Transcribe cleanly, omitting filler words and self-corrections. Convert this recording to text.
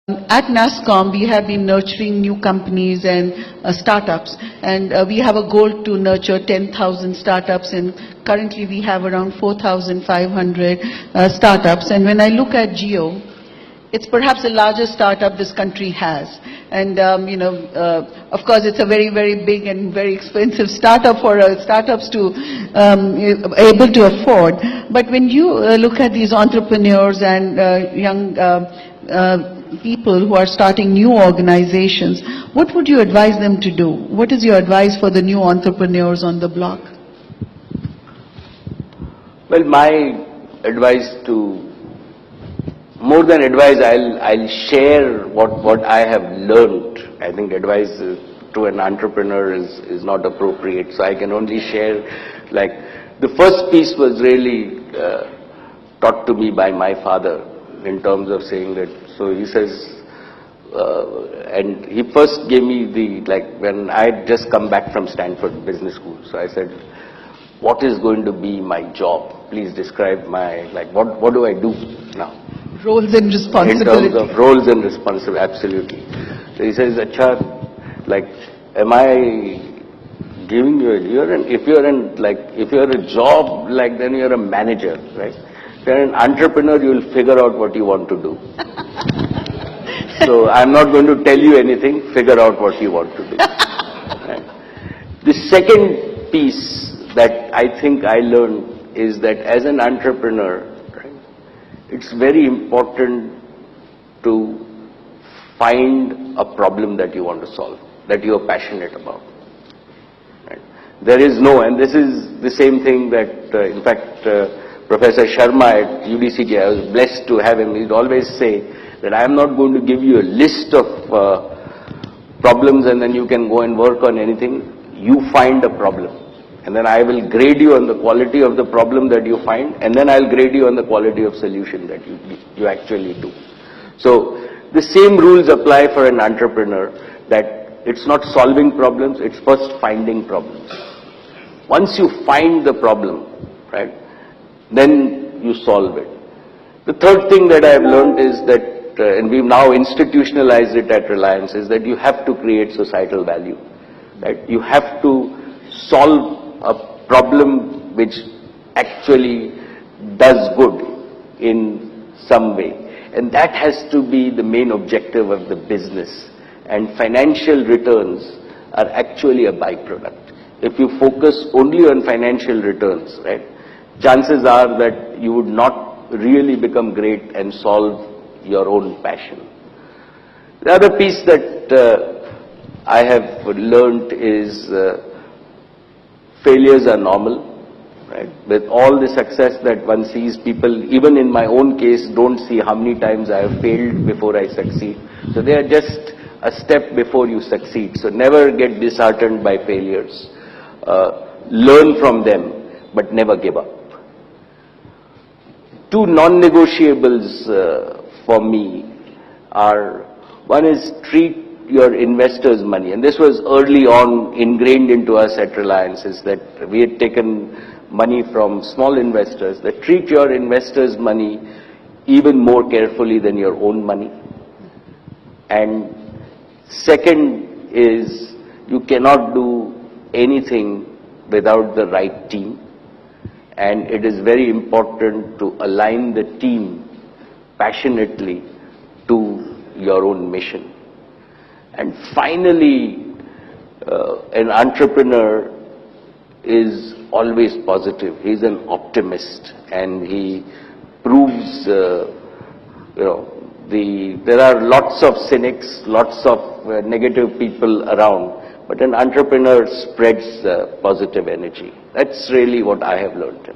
At NASSCOM, we have been nurturing new companies and startups, and we have a goal to nurture 10,000 startups, and currently we have around 4,500 startups. And when I look at Geo, it's perhaps the largest startup this country has. And, of course, it's a very, very big and very expensive startup for startups to able to afford. But when you look at these entrepreneurs and young people who are starting new organizations, what would you advise them to do? What is your advice for the new entrepreneurs on the block? Well, my advice more than advice, I'll share what I have learned. I think advice to an entrepreneur is not appropriate, so I can only share, like, the first piece was really taught to me by my father, in terms of saying that, so he says, and he first gave me when I had just come back from Stanford Business School, so I said, what is going to be my job? Please describe what do I do now? Roles and responsibilities. In terms of roles and responsibility, absolutely. So he says, Acha, am I giving you if you're a job, then you're a manager, right? If you're an entrepreneur, you'll figure out what you want to do. So I'm not going to tell you anything, figure out what you want to do. Right? The second piece that I think I learned is that as an entrepreneur, it's very important to find a problem that you want to solve, that you are passionate about. Right? There is no, and this is the same thing that, in fact, Professor Sharma at UDCG, I was blessed to have him. He'd always say that I am not going to give you a list of problems and then you can go and work on anything. You find a problem. And then I will grade you on the quality of the problem that you find, and then I'll grade you on the quality of solution that you actually do. So the same rules apply for an entrepreneur, that it's not solving problems, it's first finding problems. Once you find the problem, right, then you solve it. The third thing that I have learned is that, and we've now institutionalized it at Reliance, is that you have to create societal value. Right? You have to solve a problem which actually does good in some way. And that has to be the main objective of the business. And financial returns are actually a byproduct. If you focus only on financial returns, right, chances are that you would not really become great and solve your own passion. The other piece that I have learned is failures are normal, right? With all the success that one sees, people, even in my own case, don't see how many times I have failed before I succeed. So they are just a step before you succeed. So never get disheartened by failures. Learn from them, but never give up. Two non-negotiables for me are, one is treat your investors' money, and this was early on ingrained into us at Reliance, is that we had taken money from small investors, that treat your investors' money even more carefully than your own money. And second is, you cannot do anything without the right team, and it is very important to align the team passionately to your own mission. And finally, an entrepreneur is always positive. He's an optimist, and he proves, there are lots of cynics, lots of negative people around, but an entrepreneur spreads positive energy. That's really what I have learned.